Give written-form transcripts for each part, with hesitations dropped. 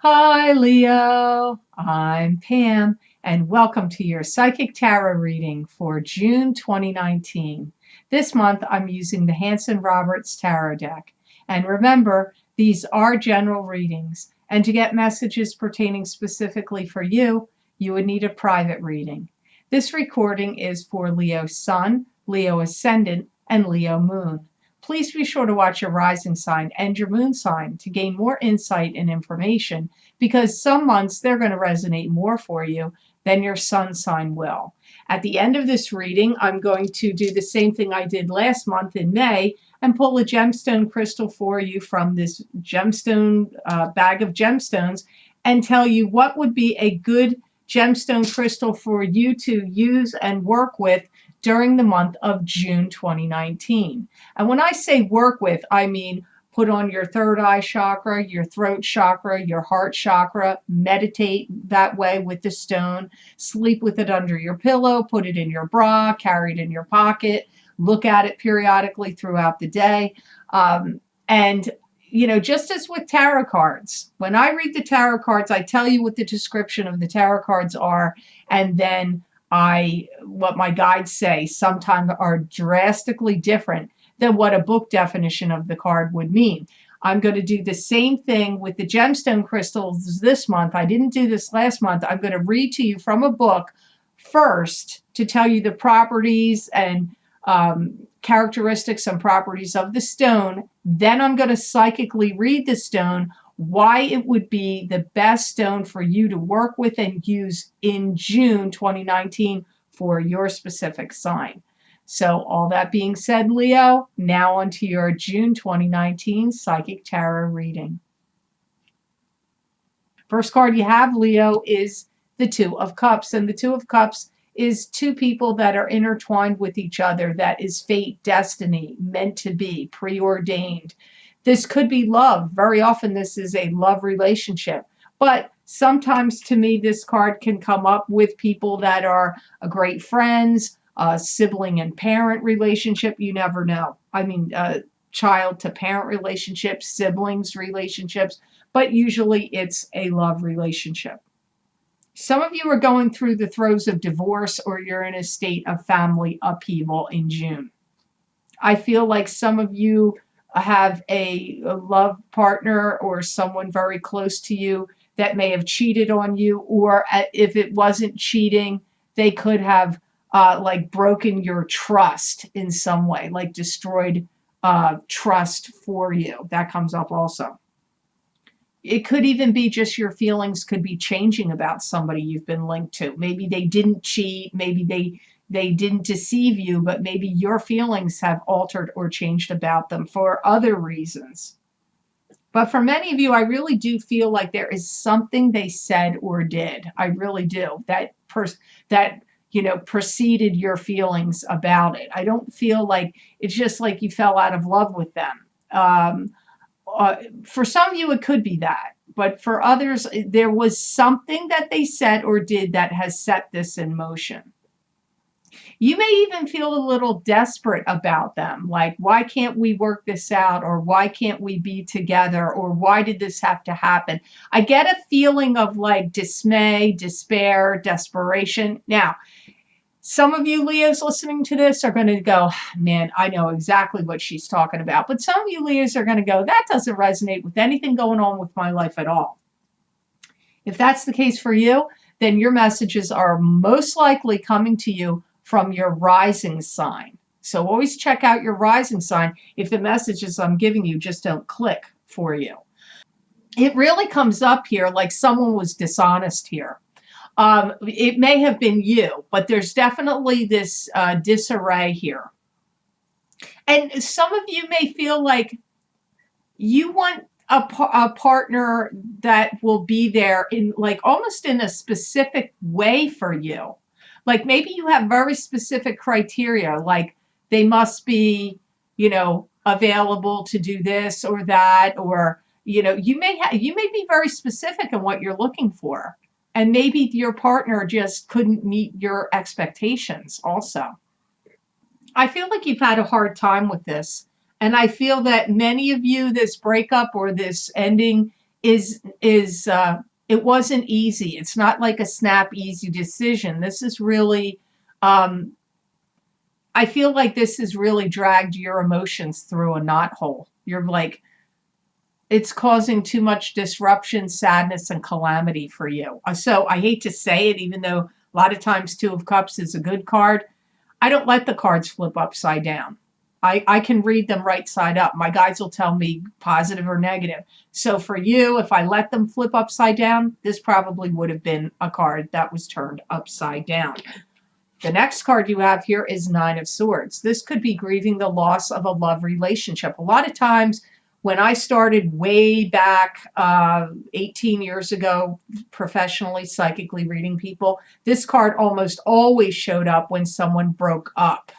Hi, Leo. I'm Pam, and welcome to your Psychic Tarot reading for June 2019. This month, I'm using the Hanson Roberts Tarot deck. And remember, these are general readings, and to get messages pertaining specifically for you, you would need a private reading. This recording is for Leo Sun, Leo Ascendant, and Leo Moon. Please be sure to watch your rising sign and your moon sign to gain more insight and information, because some months they're going to resonate more for you than your sun sign will. At the end of this reading, I'm going to do the same thing I did last month in May and pull a gemstone crystal for you from this gemstone bag of gemstones and tell you what would be a good gemstone crystal for you to use and work with during the month of June 2019. And when I say work with, I mean put on your third eye chakra, your throat chakra, your heart chakra, meditate that way with the stone, sleep with it under your pillow, put it in your bra, carry it in your pocket, look at it periodically throughout the day. And just as with tarot cards, when I read the tarot cards, I tell you what the description of the tarot cards are, and then what my guides say sometimes are drastically different than what a book definition of the card would mean. I'm going to do the same thing with the gemstone crystals this month. I didn't do this last month. I'm going to read to you from a book first to tell you the properties and characteristics and properties of the stone. Then I'm going to psychically read the stone, why it would be the best stone for you to work with and use in June 2019 for your specific sign. So all that being said, Leo, now onto your June 2019 Psychic Tarot reading. First card you have, Leo, is the Two of Cups. And the Two of Cups is two people that are intertwined with each other. That is fate, destiny, meant to be, preordained. This could be love. Very often this is a love relationship. But sometimes to me, this card can come up with people that are great friends, sibling and parent relationship. You never know. I mean, child to parent relationships, siblings relationships, but usually it's a love relationship. Some of you are going through the throes of divorce, or you're in a state of family upheaval in June. I feel like some of you have a love partner or someone very close to you that may have cheated on you, or if it wasn't cheating, they could have broken your trust in some way, like destroyed trust for you. That comes up also. It could even be just your feelings could be changing about somebody you've been linked to. Maybe they didn't cheat, maybe they didn't deceive you, but maybe your feelings have altered or changed about them for other reasons. But for many of you, I really do feel like there is something they said or did. I really do. That preceded your feelings about it. I don't feel like it's just like you fell out of love with them. For some of you, it could be that. But for others, there was something that they said or did that has set this in motion. You may even feel a little desperate about them, like, why can't we work this out? Or why can't we be together? Or why did this have to happen? I get a feeling of like dismay, despair, desperation. Now, some of you Leos listening to this are going to go, man, I know exactly what she's talking about. But some of you Leos are going to go, that doesn't resonate with anything going on with my life at all. If that's the case for you, then your messages are most likely coming to you from your rising sign. So always check out your rising sign if the messages I'm giving you just don't click for you. It really comes up here like someone was dishonest here. It may have been you, but there's definitely this disarray here. And some of you may feel like you want a partner that will be there in like almost in a specific way for you. Like maybe you have very specific criteria, like they must be, available to do this or that, or, you may be very specific in what you're looking for. And maybe your partner just couldn't meet your expectations also. I feel like you've had a hard time with this. And I feel that many of you, this breakup or this ending it wasn't easy. It's not like a snap, easy decision. This is really, um, I feel like this has really dragged your emotions through a knothole. You're like, it's causing too much disruption, sadness, and calamity for you. So I hate to say it, even though a lot of times Two of Cups is a good card. I don't let the cards flip upside down. I can read them right side up. My guides will tell me positive or negative. So for you, if I let them flip upside down, this probably would have been a card that was turned upside down. The next card you have here is Nine of Swords. This could be grieving the loss of a love relationship. A lot of times when I started way back 18 years ago, professionally, psychically reading people, this card almost always showed up when someone broke up,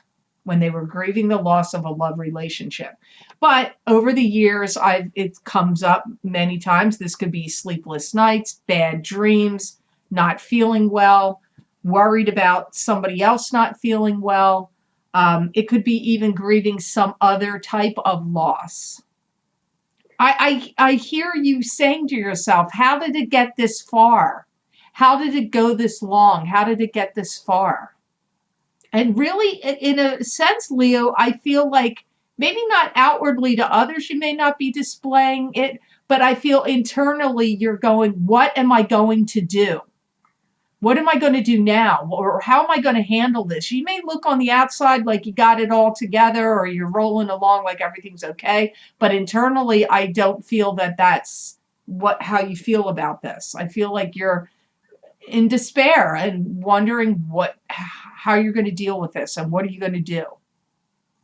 when they were grieving the loss of a love relationship. But over the years, it comes up many times. This could be sleepless nights, bad dreams, not feeling well, worried about somebody else not feeling well. It could be even grieving some other type of loss. I hear you saying to yourself, how did it get this far? How did it go this long? How did it get this far? And really, in a sense, Leo, I feel like maybe not outwardly to others, you may not be displaying it, but I feel internally you're going, what am I going to do? What am I going to do now? Or how am I going to handle this? You may look on the outside like you got it all together or you're rolling along like everything's okay. But internally, I don't feel that that's how you feel about this. I feel like you're in despair and wondering how you're going to deal with this and what are you going to do?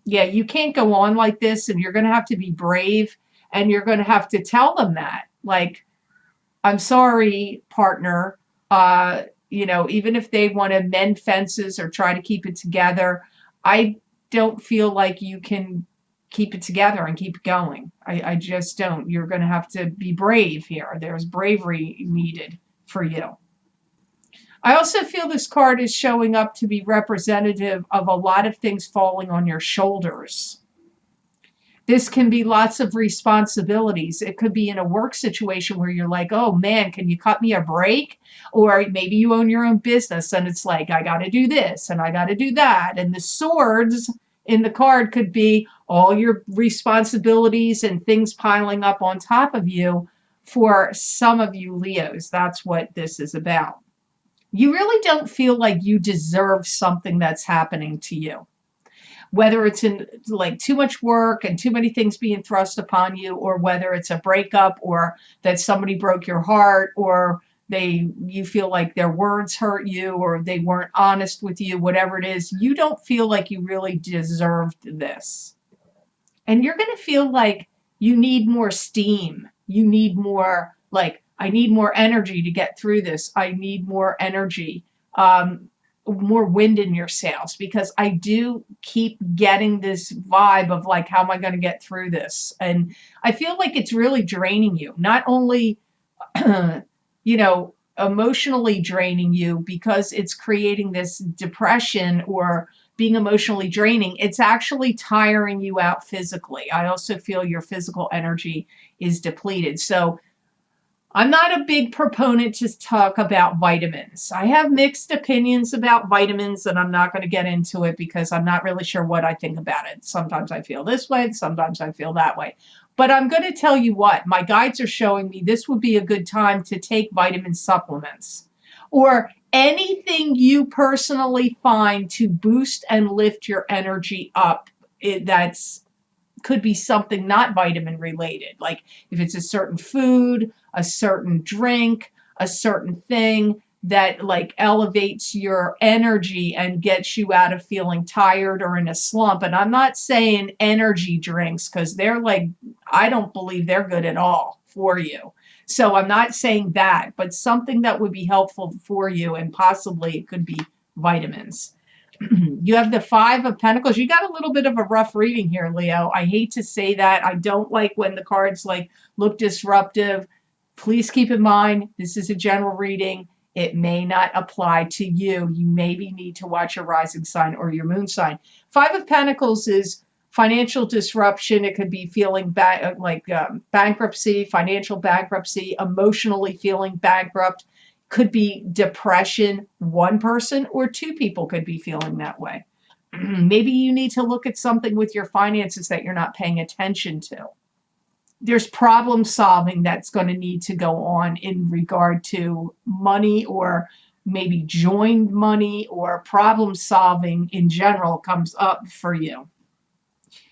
Yeah, you can't go on like this, and you're going to have to be brave, and you're going to have to tell them that. Like, I'm sorry, partner. Even if they want to mend fences or try to keep it together, I don't feel like you can keep it together and keep going. I just don't. You're going to have to be brave here. There's bravery needed for you. I also feel this card is showing up to be representative of a lot of things falling on your shoulders. This can be lots of responsibilities. It could be in a work situation where you're like, oh man, can you cut me a break? Or maybe you own your own business and it's like, I got to do this and I got to do that. And the swords in the card could be all your responsibilities and things piling up on top of you. For some of you Leos, that's what this is about. You really don't feel like you deserve something that's happening to you. Whether it's in like too much work and too many things being thrust upon you, or whether it's a breakup or that somebody broke your heart, or you feel like their words hurt you or they weren't honest with you, whatever it is, you don't feel like you really deserved this. And you're going to feel like you need more steam. You need more, like, I need more energy to get through this. I need more energy. More wind in your sails, because I do keep getting this vibe of like, how am I going to get through this? And I feel like it's really draining you, not only, emotionally draining you because it's creating this depression or being emotionally draining. It's actually tiring you out physically. I also feel your physical energy is depleted. So I'm not a big proponent to talk about vitamins. I have mixed opinions about vitamins, and I'm not going to get into it because I'm not really sure what I think about it. Sometimes I feel this way, sometimes I feel that way. But I'm going to tell you what, my guides are showing me this would be a good time to take vitamin supplements or anything you personally find to boost and lift your energy up. That's could be something not vitamin related, like if it's a certain food, a certain drink, a certain thing that like elevates your energy and gets you out of feeling tired or in a slump. And I'm not saying energy drinks because they're like, I don't believe they're good at all for you. So I'm not saying that, but something that would be helpful for you, and possibly it could be vitamins. You have the Five of Pentacles. You got a little bit of a rough reading here, Leo. I hate to say that. I don't like when the cards like look disruptive. Please keep in mind, this is a general reading. It may not apply to you. You maybe need to watch your rising sign or your moon sign. Five of Pentacles is financial disruption. It could be feeling bankruptcy, financial bankruptcy, emotionally feeling bankrupt. Could be depression. One person or two people could be feeling that way. Maybe you need to look at something with your finances that you're not paying attention to. There's problem solving that's going to need to go on in regard to money, or maybe joined money, or problem solving in general comes up for you.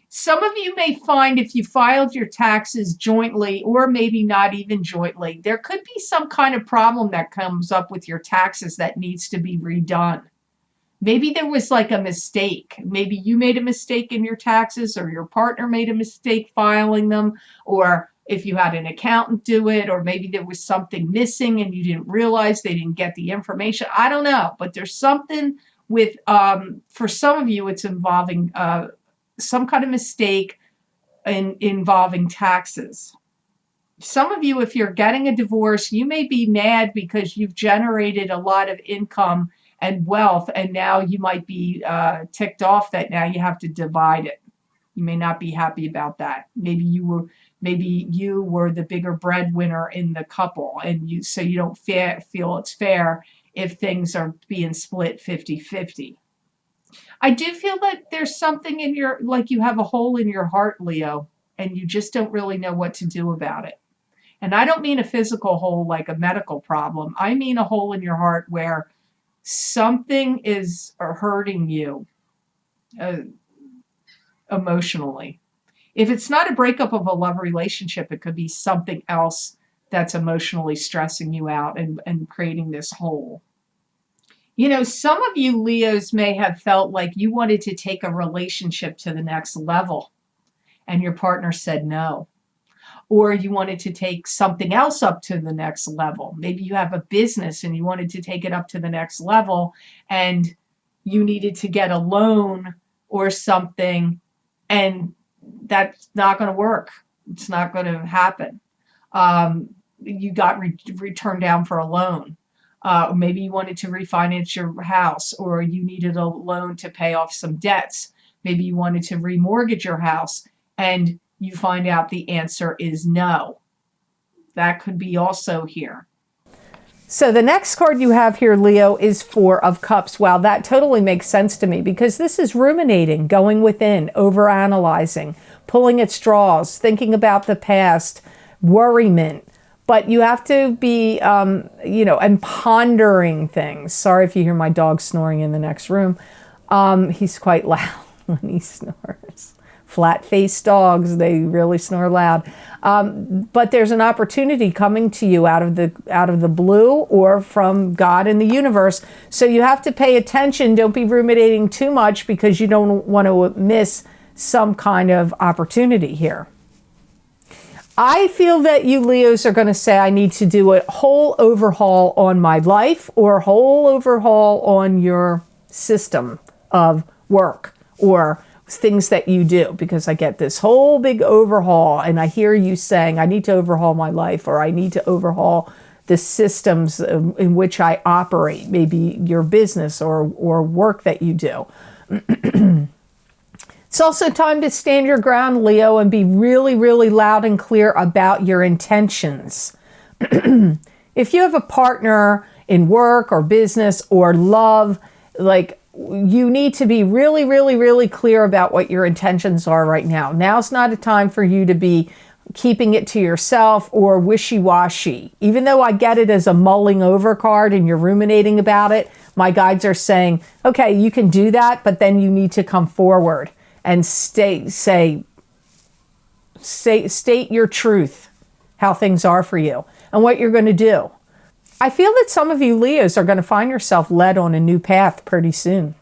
Some of you may find if you filed your taxes jointly, or maybe not even jointly, there could be some kind of problem that comes up with your taxes that needs to be redone. Maybe there was like a mistake. Maybe you made a mistake in your taxes, or your partner made a mistake filing them, or if you had an accountant do it, or maybe there was something missing and you didn't realize they didn't get the information. I don't know, but there's something with, for some of you, it's involving some kind of mistake involving taxes. Some of you, if you're getting a divorce, you may be mad because you've generated a lot of income and wealth, and now you might be ticked off that now you have to divide it. You may not be happy about that. Maybe you were the bigger breadwinner in the couple, and so you don't feel it's fair if things are being split 50-50. I do feel that there's something in like you have a hole in your heart, Leo, and you just don't really know what to do about it. And I don't mean a physical hole like a medical problem. I mean a hole in your heart where something is hurting you emotionally. If it's not a breakup of a love relationship, it could be something else that's emotionally stressing you out and creating this hole. You know, some of you Leos may have felt like you wanted to take a relationship to the next level and your partner said no. Or you wanted to take something else up to the next level. Maybe you have a business and you wanted to take it up to the next level and you needed to get a loan or something, and that's not going to work. It's not going to happen. You got returned down for a loan. Maybe you wanted to refinance your house, or you needed a loan to pay off some debts. Maybe you wanted to remortgage your house and you find out the answer is no. That could be also here. So the next card you have here, Leo, is Four of Cups. Wow, that totally makes sense to me, because this is ruminating, going within, overanalyzing, pulling at straws, thinking about the past, worriment. But you have to be, and pondering things. Sorry if you hear my dog snoring in the next room. He's quite loud when he snores. Flat-faced dogs, they really snore loud. But there's an opportunity coming to you out of the blue, or from God in the universe. So you have to pay attention. Don't be ruminating too much, because you don't want to miss some kind of opportunity here. I feel that you Leos are going to say, I need to do a whole overhaul on my life, or a whole overhaul on your system of work or things that you do, because I get this whole big overhaul and I hear you saying, I need to overhaul my life, or I need to overhaul the systems in which I operate, maybe your business or work that you do. It's also time to stand your ground, Leo, and be really, really loud and clear about your intentions. If you have a partner in work or business or love, like, you need to be really, really, really clear about what your intentions are right now. Now's not a time for you to be keeping it to yourself or wishy-washy. Even though I get it as a mulling over card and you're ruminating about it, my guides are saying, okay, you can do that, but then you need to come forward and state your truth, how things are for you and what you're going to do. I feel that some of you Leos are going to find yourself led on a new path pretty soon.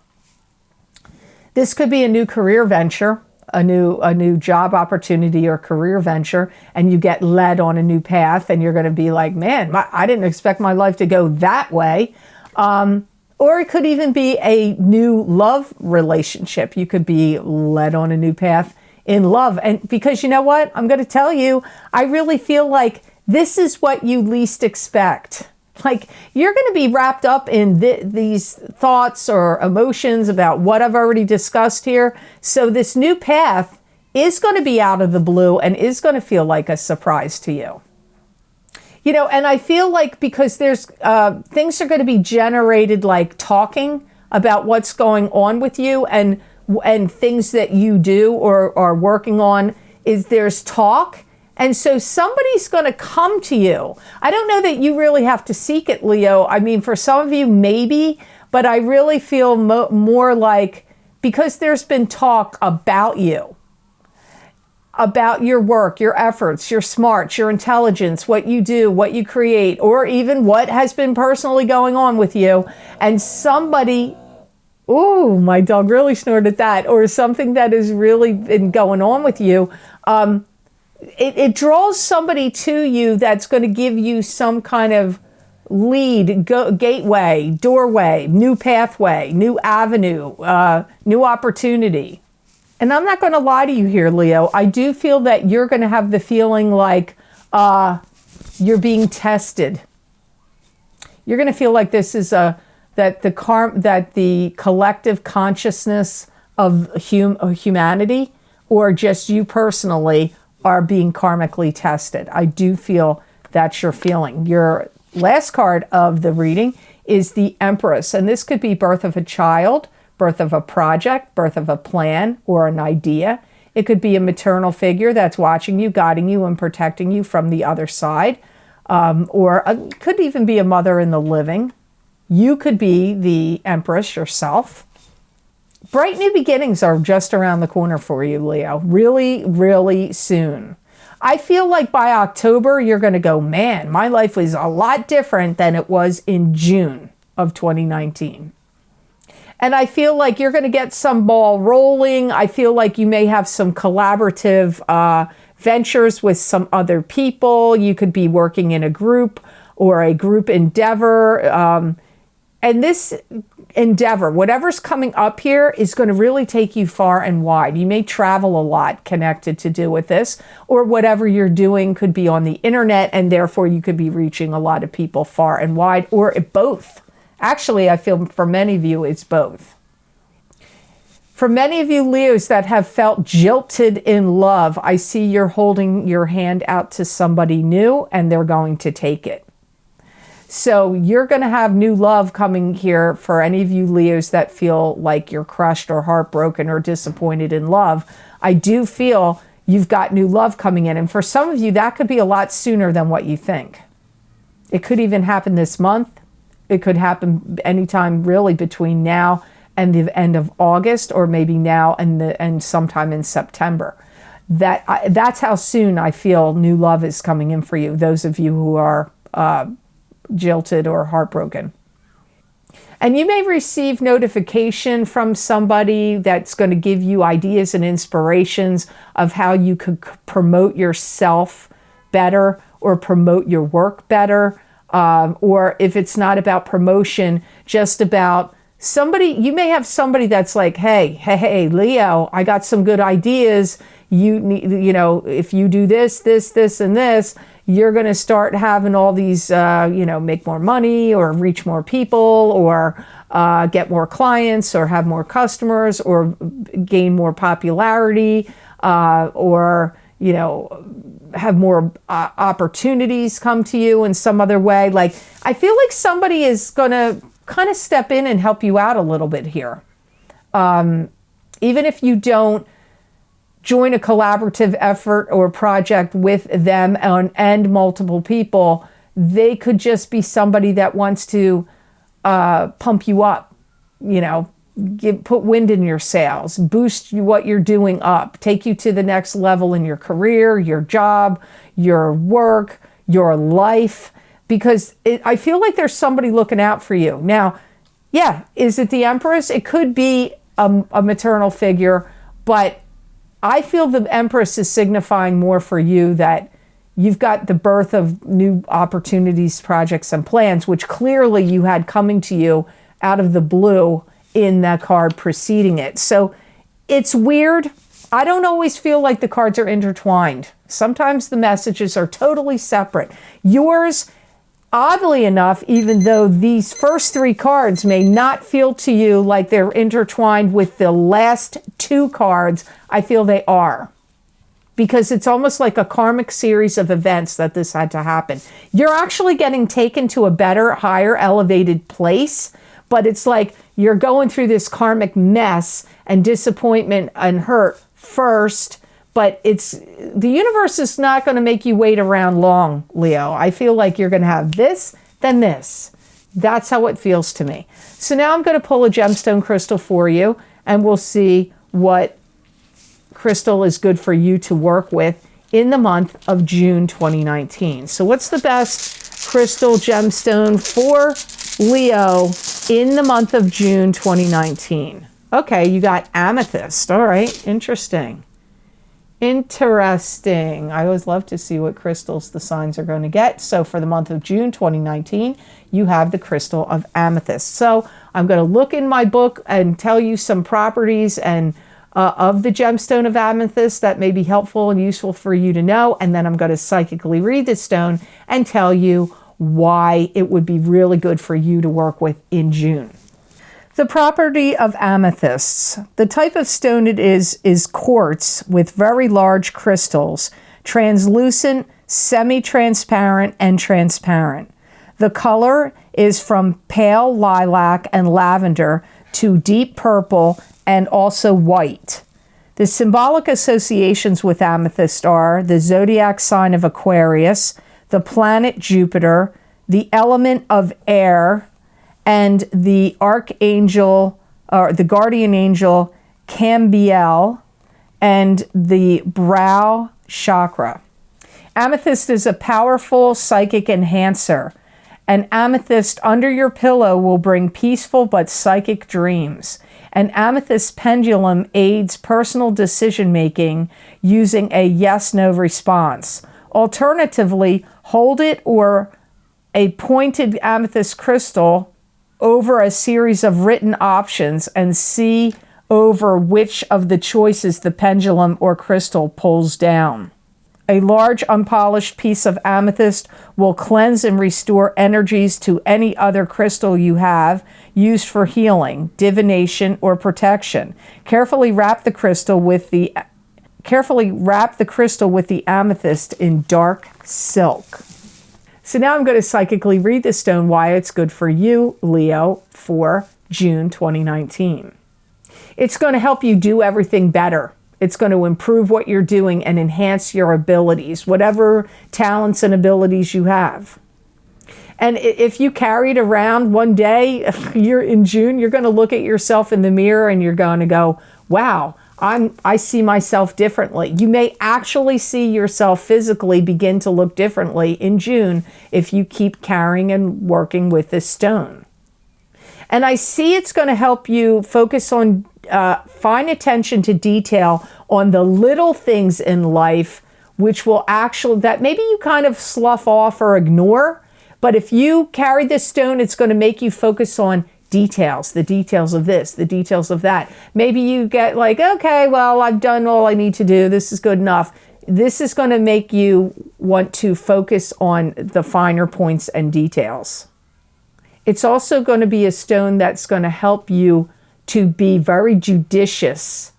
This could be a new career venture, a new job opportunity or career venture, and you get led on a new path and you're going to be like, man, I didn't expect my life to go that way. Or it could even be a new love relationship. You could be led on a new path in love. And because you know what? I'm going to tell you, I really feel like this is what you least expect. Like, you're going to be wrapped up in these thoughts or emotions about what I've already discussed here. So this new path is going to be out of the blue and is going to feel like a surprise to you. You know, and I feel like because there's things are going to be generated, like talking about what's going on with you and things that you do or are working on, is there's talk. And so somebody's going to come to you. I don't know that you really have to seek it, Leo. I mean, for some of you, maybe, but I really feel more like, because there's been talk about you, about your work, your efforts, your smarts, your intelligence, what you do, what you create, or even what has been personally going on with you. And somebody, ooh, my dog really snorted that, or something that has really been going on with you, it draws somebody to you that's going to give you some kind of lead, gateway, doorway, new pathway, new avenue, new opportunity. And I'm not going to lie to you here, Leo. I do feel that you're going to have the feeling like you're being tested. You're going to feel like this is that the collective consciousness of humanity, or just you personally, are being karmically tested. I do feel that's your feeling. Your last card of the reading is the Empress, and this could be birth of a child, birth of a project, birth of a plan or an idea. It could be a maternal figure that's watching you, guiding you, and protecting you from the other side. Could even be a mother in the living. You could be the Empress yourself. Bright new beginnings are just around the corner for you, Leo. Really, really soon. I feel like by October, you're going to go, man, my life was a lot different than it was in June of 2019. And I feel like you're going to get some ball rolling. I feel like you may have some collaborative ventures with some other people. You could be working in a group or a group endeavor. And this endeavor, whatever's coming up here, is going to really take you far and wide. You may travel a lot connected to do with this, or whatever you're doing could be on the internet, and therefore you could be reaching a lot of people far and wide, or both. Actually, I feel for many of you, it's both. For many of you Leos that have felt jilted in love, I see you're holding your hand out to somebody new and they're going to take it. So you're going to have new love coming here for any of you Leos that feel like you're crushed or heartbroken or disappointed in love. I do feel you've got new love coming in. And for some of you, that could be a lot sooner than what you think. It could even happen this month. It could happen anytime really between now and the end of August, or maybe now and sometime in September. That's how soon I feel new love is coming in for you, those of you who are jilted or heartbroken. And you may receive notification from somebody that's going to give you ideas and inspirations of how you could promote yourself better or promote your work better. Or if it's not about promotion, just about somebody, you may have somebody that's like, hey, Leo, I got some good ideas. You need, if you do this, and this, you're going to start having all these, make more money or reach more people or get more clients or have more customers or gain more popularity or have more opportunities come to you in some other way. Like, I feel like somebody is going to kind of step in and help you out a little bit here. Even if you don't join a collaborative effort or project with them and multiple people, they could just be somebody that wants to pump you up, put wind in your sails, boost what you're doing up, take you to the next level in your career, your job, your work, your life, because I feel like there's somebody looking out for you. Now, yeah, is it the Empress? It could be a maternal figure, but I feel the Empress is signifying more for you that you've got the birth of new opportunities, projects, and plans, which clearly you had coming to you out of the blue in that card preceding it. So it's weird. I don't always feel like the cards are intertwined. Sometimes the messages are totally separate. Yours Oddly enough, even though these first 3 cards may not feel to you like they're intertwined with the last 2 cards, I feel they are. Because it's almost like a karmic series of events that this had to happen. You're actually getting taken to a better, higher, elevated place, but it's like you're going through this karmic mess and disappointment and hurt first, but the universe is not going to make you wait around long, Leo. I feel like you're going to have this, then this. That's how it feels to me. So now I'm going to pull a gemstone crystal for you, and we'll see what crystal is good for you to work with in the month of June 2019. So what's the best crystal gemstone for Leo in the month of June 2019? Okay, you got amethyst. All right, interesting. Interesting. I always love to see what crystals the signs are going to get. So for the month of June 2019, you have the crystal of amethyst. So I'm going to look in my book and tell you some properties and of the gemstone of amethyst that may be helpful and useful for you to know. And then I'm going to psychically read the stone and tell you why it would be really good for you to work with in June. The property of amethysts. The type of stone it is quartz with very large crystals, translucent, semi-transparent, and transparent. The color is from pale lilac and lavender to deep purple and also white. The symbolic associations with amethyst are the zodiac sign of Aquarius, the planet Jupiter, the element of air, and the archangel, or the guardian angel, Cambiel, and the brow chakra. Amethyst is a powerful psychic enhancer. An amethyst under your pillow will bring peaceful but psychic dreams. An amethyst pendulum aids personal decision-making using a yes-no response. Alternatively, hold it or a pointed amethyst crystal over a series of written options and see over which of the choices the pendulum or crystal pulls down. A large unpolished piece of amethyst will cleanse and restore energies to any other crystal you have used for healing, divination, or protection. Carefully wrap the crystal with the amethyst in dark silk. So now I'm going to psychically read the stone, why it's good for you, Leo, for June 2019. It's going to help you do everything better. It's going to improve what you're doing and enhance your abilities, whatever talents and abilities you have. And if you carry it around one day, you're in June, you're going to look at yourself in the mirror and you're going to go, wow, I see myself differently. You may actually see yourself physically begin to look differently in June if you keep carrying and working with this stone. And I see it's going to help you focus on fine attention to detail on the little things in life, which will actually, that maybe you kind of slough off or ignore. But if you carry this stone, it's going to make you focus on details, the details of this, the details of that. Maybe you get like, okay, well, I've done all I need to do. This is good enough. This is going to make you want to focus on the finer points and details. It's also going to be a stone that's going to help you to be very judicious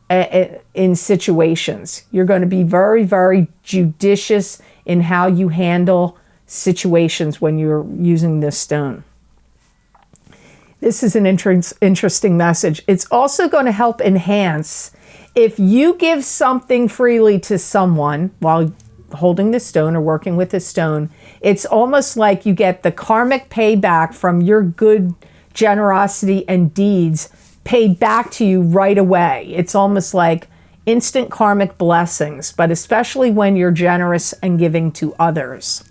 in situations. You're going to be very, very judicious in how you handle situations when you're using this stone. This is an interesting message. It's also going to help enhance if you give something freely to someone while holding the stone or working with the stone. It's almost like you get the karmic payback from your good generosity and deeds paid back to you right away. It's almost like instant karmic blessings, but especially when you're generous and giving to others.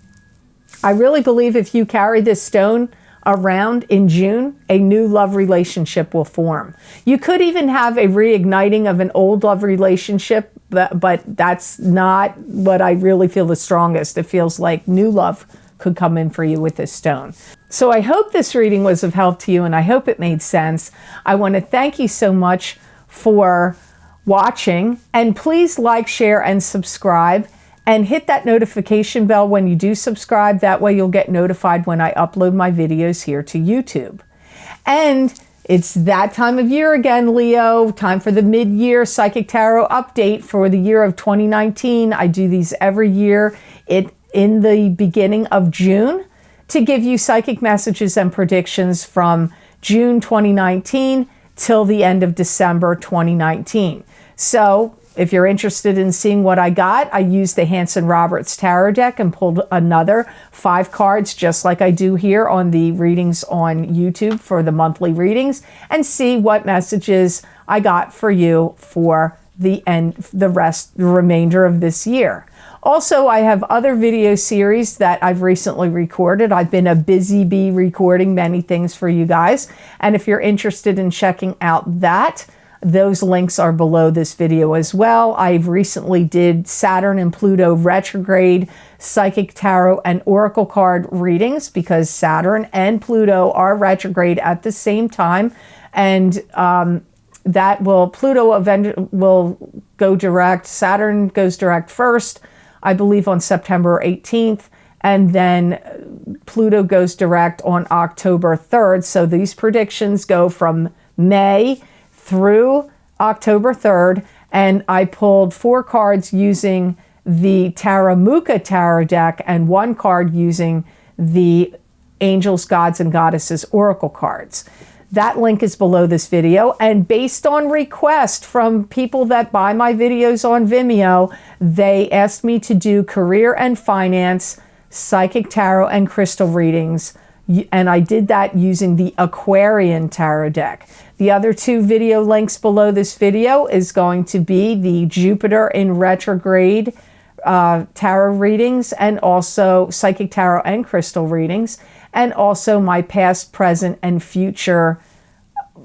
I really believe if you carry this stone around in June, a new love relationship will form. You could even have a reigniting of an old love relationship, but that's not what I really feel the strongest. It feels like new love could come in for you with this stone. So I hope this reading was of help to you, and I hope it made sense. I want to thank you so much for watching, and please like, share, and subscribe. And hit that notification bell when you do subscribe. That way you'll get notified when I upload my videos here to YouTube. And it's that time of year again, Leo. Time for the mid-year Psychic Tarot update for the year of 2019. I do these every year in the beginning of June to give you psychic messages and predictions from June 2019 till the end of December 2019. So if you're interested in seeing what I got, I used the Hanson-Roberts Tarot deck and pulled another 5 cards just like I do here on the readings on YouTube for the monthly readings, and see what messages I got for you for the remainder of this year. Also, I have other video series that I've recently recorded. I've been a busy bee recording many things for you guys. And if you're interested in checking out that, those links are below this video as well. I've recently did Saturn and Pluto retrograde Psychic Tarot and Oracle card readings because Saturn and Pluto are retrograde at the same time. And Pluto will go direct. Saturn goes direct first, I believe on September 18th, and then Pluto goes direct on October 3rd. So these predictions go from May through October 3rd, and I pulled 4 cards using the Taramuka Tarot deck and 1 card using the Angels, Gods, and Goddesses Oracle cards. That link is below this video, and based on request from people that buy my videos on Vimeo, they asked me to do career and finance, psychic tarot, and crystal readings, and I did that using the Aquarian Tarot deck. The other 2 video links below this video is going to be the Jupiter in retrograde tarot readings, and also psychic tarot and crystal readings, and also my past, present, and future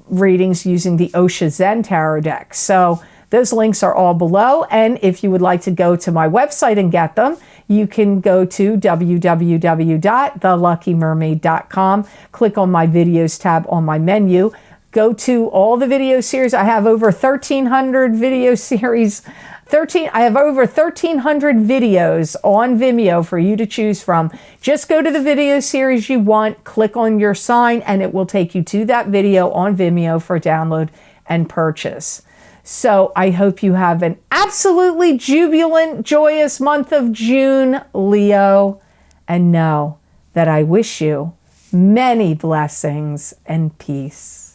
readings using the Osho Zen Tarot deck. So those links are all below, and if you would like to go to my website and get them, you can go to www.theluckymermaid.com, click on my videos tab on my menu, go to all the video series. I have over 1,300 video series. I have over 1,300 videos on Vimeo for you to choose from. Just go to the video series you want, click on your sign, and it will take you to that video on Vimeo for download and purchase. So I hope you have an absolutely jubilant, joyous month of June, Leo, and know that I wish you many blessings and peace.